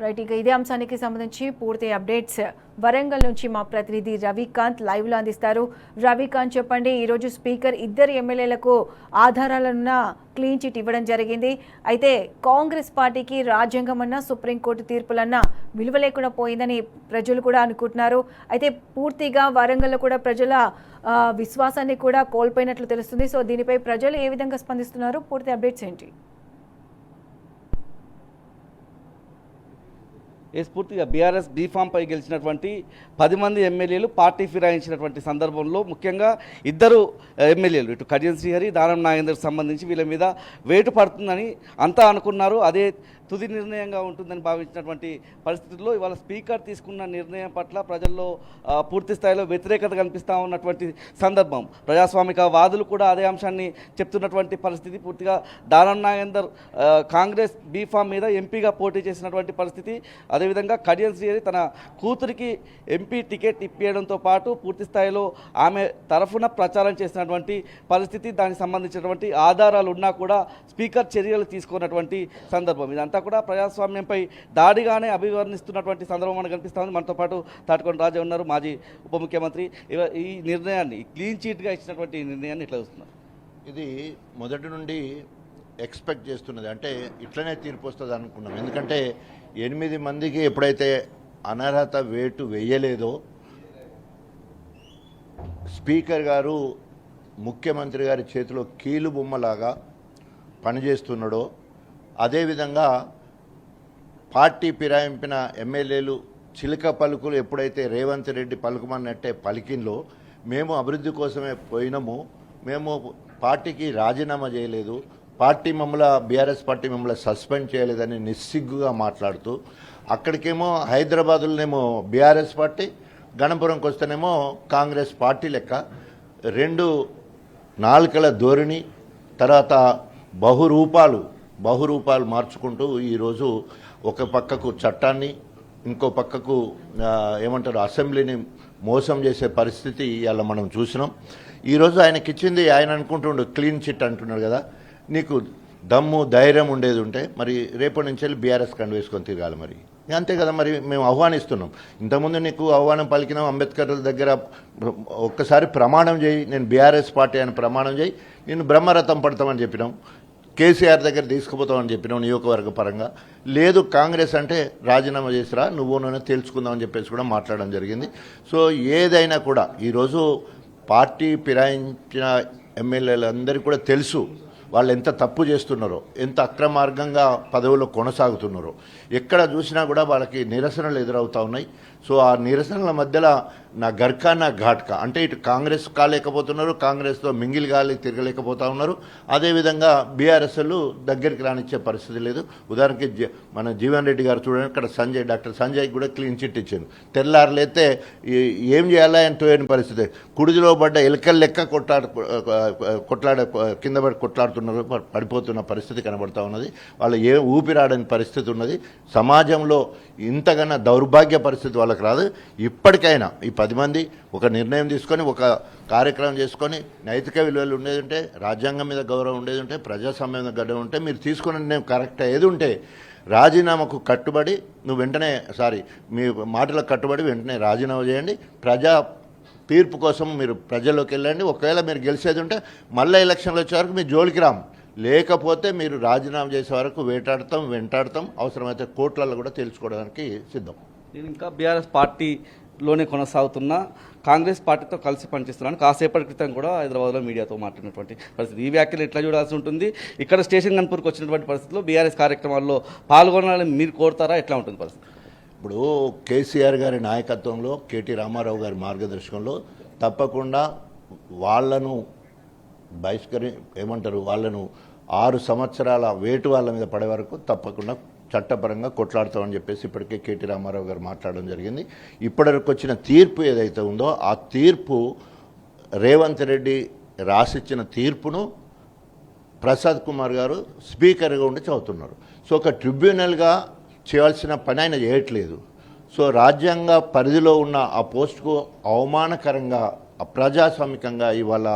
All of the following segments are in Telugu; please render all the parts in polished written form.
రైట్, ఇక ఇదే అంశానికి సంబంధించి పూర్తి అప్డేట్స్ వరంగల్ నుంచి మా ప్రతినిధి రవికాంత్ లైవ్లో అందిస్తారు. రవికాంత్, చెప్పండి, ఈరోజు స్పీకర్ ఇద్దరు ఎమ్మెల్యేలకు ఆధారాలున్న క్లీన్ చిట్ ఇవ్వడం జరిగింది. అయితే కాంగ్రెస్ పార్టీకి రాజ్యాంగం అన్నా సుప్రీంకోర్టు తీర్పులన్నా విలువ లేకుండా పోయిందని ప్రజలు కూడా అనుకుంటున్నారు. అయితే పూర్తిగా వరంగల్లో కూడా ప్రజల విశ్వాసాన్ని కూడా కోల్పోయినట్లు తెలుస్తుంది. సో దీనిపై ప్రజలు ఏ విధంగా స్పందిస్తున్నారు? పూర్తి అప్డేట్స్ ఏంటి? పూర్తిగా బీఆర్ఎస్ బీఫామ్పై గెలిచినటువంటి 10 మంది ఎమ్మెల్యేలు పార్టీ ఫిరాయించినటువంటి సందర్భంలో ముఖ్యంగా ఇద్దరు ఎమ్మెల్యేలు ఇటు కడియం శ్రీహరి, దానం నాగేందర్కి సంబంధించి వీళ్ళ మీద వేటు పడుతుందని అంతా అనుకున్నారు. అదే తుది నిర్ణయంగా ఉంటుందని భావించినటువంటి పరిస్థితుల్లో ఇవాళ స్పీకర్ తీసుకున్న నిర్ణయం పట్ల ప్రజల్లో పూర్తి స్థాయిలో వ్యతిరేకత కనిపిస్తూ ఉన్నటువంటి సందర్భం. ప్రజాస్వామిక వాదులు కూడా అదే అంశాన్ని చెప్తున్నటువంటి పరిస్థితి. పూర్తిగా దానం నాగేందర్ కాంగ్రెస్ బీఫామ్ మీద ఎంపీగా పోటీ చేసినటువంటి పరిస్థితి. అదేవిధంగా కడియం శ్రీహరి తన కూతురికి ఎంపీ టికెట్ ఇప్పించడంతో పాటు పూర్తి స్థాయిలో ఆమె తరఫున ప్రచారం చేసినటువంటి పరిస్థితి. దానికి సంబంధించినటువంటి ఆధారాలు ఉన్నా కూడా స్పీకర్ చర్యలు తీసుకున్నటువంటి సందర్భం. ఇదంతా కూడా ప్రజాస్వామ్యంపై దాడిగానే అభివర్ణిస్తున్నటువంటి సందర్భం మనకు కనిపిస్తూ ఉంది. మనతో పాటు తాటికొండ రాజా ఉన్నారు, మాజీ ఉప ముఖ్యమంత్రి. ఈ నిర్ణయాన్ని క్లీన్ చీట్గా ఇచ్చినటువంటి ఈ నిర్ణయాన్ని ఎట్లా చూస్తున్నారు? ఇది మొదటి నుండి ఎక్స్పెక్ట్ చేస్తున్నది, అంటే ఇట్లనే తీర్పు వస్తుంది అనుకున్నాం. ఎందుకంటే 8 మందికి ఎప్పుడైతే అనర్హత వేటు వేయలేదో స్పీకర్ గారు ముఖ్యమంత్రి గారి చేతిలో కీలు బొమ్మలాగా పనిచేస్తున్నాడో, అదేవిధంగా పార్టీ ఫిరాయింపిన ఎమ్మెల్యేలు చిలక పలుకులు ఎప్పుడైతే రేవంత్ రెడ్డి పలుకుమన్నట్టే పలికిన్లో మేము అభివృద్ధి కోసమే పోయినాము, మేము పార్టీకి రాజీనామా చేయలేదు, పార్టీ మమ్మల్ని బీఆర్ఎస్ పార్టీ మమ్మల్ని సస్పెండ్ చేయలేదని నిస్సిగ్గుగా మాట్లాడుతూ, అక్కడికేమో హైదరాబాదులోనేమో బీఆర్ఎస్ పార్టీ, గణపురంకి వస్తేనేమో కాంగ్రెస్ పార్టీ లెక్క 2 నాలుకల ధోరణి, తర్వాత బహురూపాలు మార్చుకుంటూ ఈరోజు ఒక పక్కకు చట్టాన్ని, ఇంకో పక్కకు ఏమంటారు అసెంబ్లీని మోసం చేసే పరిస్థితి ఇవాళ మనం చూసినాం. ఈరోజు ఆయనకి ఇచ్చింది, ఆయన అనుకుంటుండు క్లీన్ చిట్ అంటున్నాడు కదా, నీకు దమ్ము ధైర్యం ఉండేది ఉంటే మరి రేపటి నుంచి వెళ్ళి బీఆర్ఎస్ కండు వేసుకొని తిరగాలి. మరి అంతే కదా, మరి మేము ఆహ్వానిస్తున్నాం. ఇంతకుముందు నీకు ఆహ్వానం పలికినాం, అంబేద్కర్ దగ్గర ఒక్కసారి ప్రమాణం చేయి, నేను బీఆర్ఎస్ పార్టీ అని ప్రమాణం చేయి, నేను బ్రహ్మరథం పడతామని చెప్పినాం, కేసీఆర్ దగ్గర తీసుకుపోతామని చెప్పినాం నియోజకవర్గ పరంగా. లేదు కాంగ్రెస్ అంటే రాజీనామా చేసిరా, నువ్వు తేల్చుకుందామని చెప్పేసి కూడా మాట్లాడడం జరిగింది. సో ఏదైనా కూడా ఈరోజు పార్టీ ఫిరాయించిన ఎమ్మెల్యేలందరికీ కూడా తెలుసు వాళ్ళు ఎంత తప్పు చేస్తున్నారో, ఎంత అక్రమార్గంగా పదవుల్లో కొనసాగుతున్నారో. ఎక్కడ చూసినా కూడా వాళ్ళకి నిరసనలు ఎదురవుతూ ఉన్నాయి. సో ఆ నిరసనల మధ్యలో నా గర్కా నా ఘాట్కా అంటే ఇటు కాంగ్రెస్ కాలేకపోతున్నారు, కాంగ్రెస్తో మింగిల్ గాలి తిరగలేకపోతూ ఉన్నారు. అదేవిధంగా బీఆర్ఎస్లు దగ్గరికి రానిచ్చే పరిస్థితి లేదు. ఉదాహరణకి మన జీవన్ రెడ్డి గారు చూడండి, ఇక్కడ డాక్టర్ సంజయ్ కూడా క్లీన్ చిట్ ఇచ్చాను. తెల్లారులైతే ఏం చేయాలా అని తోయని పరిస్థితి. కుడిదిలో పడ్డ ఎలకల లెక్క కింద పడి కొట్లాడుతున్నారు, పడిపోతున్న పరిస్థితి కనబడుతూ ఉన్నది. వాళ్ళు ఊపిరాడని పరిస్థితి ఉన్నది. సమాజంలో ఇంతకన్నా దౌర్భాగ్య పరిస్థితి వాళ్ళకి రాదు. ఇప్పటికైనా ఈ 10 మంది ఒక నిర్ణయం తీసుకొని, ఒక కార్యక్రమం చేసుకొని, నైతిక విలువలు ఉండేది ఉంటే, రాజ్యాంగం మీద గౌరవం ఉండేది ఉంటే, ప్రజాస్వామ్యం మీద గౌరవం ఉంటే, మీరు తీసుకున్న నిర్ణయం కరెక్ట్ ఏది ఉంటే రాజీనామాకు కట్టుబడి మీ మాటలకు కట్టుబడి వెంటనే రాజీనామా చేయండి. ప్రజా తీర్పు కోసం మీరు ప్రజల్లోకి వెళ్ళండి. ఒకవేళ మీరు గెలిచేది ఉంటే మళ్ళీ ఎలక్షన్లు వచ్చే వరకు మీ జోలికి రాము, లేకపోతే మీరు రాజీనామా చేసే వరకు వెంటాడతాం, అవసరమైతే కోర్టులలో కూడా తెలుసుకోవడానికి సిద్ధం. నేను ఇంకా బీఆర్ఎస్ పార్టీలోనే కొనసాగుతున్న కాంగ్రెస్ పార్టీతో కలిసి పనిచేస్తున్నాను. కాసేపటి క్రితం కూడా హైదరాబాద్లో మీడియాతో మాట్లాడినటువంటి పరిస్థితి. ఈ వ్యాఖ్యలు ఎట్లా చూడాల్సి ఉంటుంది? ఇక్కడ స్టేషన్ గన్పూర్కి వచ్చినటువంటి పరిస్థితుల్లో బీఆర్ఎస్ కార్యక్రమాల్లో పాల్గొనాలని మీరు కోరుతారా? ఎట్లా ఉంటుంది పరిస్థితి? ఇప్పుడు కేసీఆర్ గారి నాయకత్వంలో, కేటీ రామారావు గారి మార్గదర్శకంలో తప్పకుండా వాళ్ళను వాళ్ళను 6 సంవత్సరాల వేటు వాళ్ళ మీద పడే వరకు తప్పకుండా చట్టపరంగా కొట్లాడతామని చెప్పేసి ఇప్పటికే కేటీ రామారావు గారు మాట్లాడడం జరిగింది. ఇప్పటివరకు వచ్చిన తీర్పు ఏదైతే ఉందో ఆ తీర్పు రేవంత్ రెడ్డి రాసిచ్చిన తీర్పును ప్రసాద్ కుమార్ గారు స్పీకర్గా ఉండి చదువుతున్నారు. సో ఒక ట్రిబ్యునల్గా చేయాల్సిన పని ఆయన చేయట్లేదు. సో రాజ్యాంగ పరిధిలో ఉన్న ఆ పోస్టుకు అవమానకరంగా, అప్రజాస్వామికంగా ఇవాళ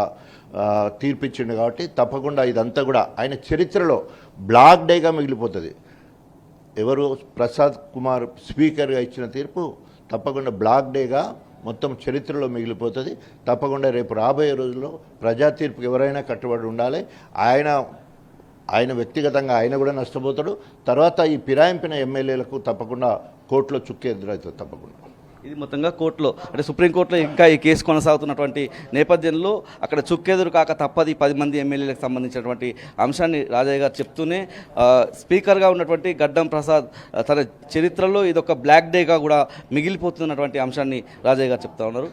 తీర్పిచ్చిండు. కాబట్టి తప్పకుండా ఇదంతా కూడా ఆయన చరిత్రలో బ్లాక్ డేగా మిగిలిపోతుంది. ఎవరు ప్రసాద్ కుమార్ స్పీకర్గా ఇచ్చిన తీర్పు తప్పకుండా బ్లాక్ డేగా మొత్తం చరిత్రలో మిగిలిపోతుంది. తప్పకుండా రేపు రాబోయే రోజుల్లో ప్రజా తీర్పుకి ఎవరైనా కట్టుబడి ఉండాలి. ఆయన వ్యక్తిగతంగా ఆయన కూడా నష్టపోతాడు. తర్వాత ఈ ఫిరాయింపిన ఎమ్మెల్యేలకు తప్పకుండా కోర్టులో చుక్క ఎదురవుతుంది తప్పకుండా. ఇది మొత్తంగా కోర్టులో అంటే సుప్రీంకోర్టులో ఇంకా ఈ కేసు కొనసాగుతున్నటువంటి నేపథ్యంలో అక్కడ చుక్కెదురు కాక తప్పది 10 మంది ఎమ్మెల్యేలకు సంబంధించినటువంటి అంశాన్ని రాజయ్య గారు చెప్తూనే స్పీకర్గా ఉన్నటువంటి గడ్డం ప్రసాద్ తన చరిత్రలో ఇదొక బ్లాక్ డేగా కూడా మిగిలిపోతున్నటువంటి అంశాన్ని రాజయ్య గారు చెప్తా ఉన్నారు.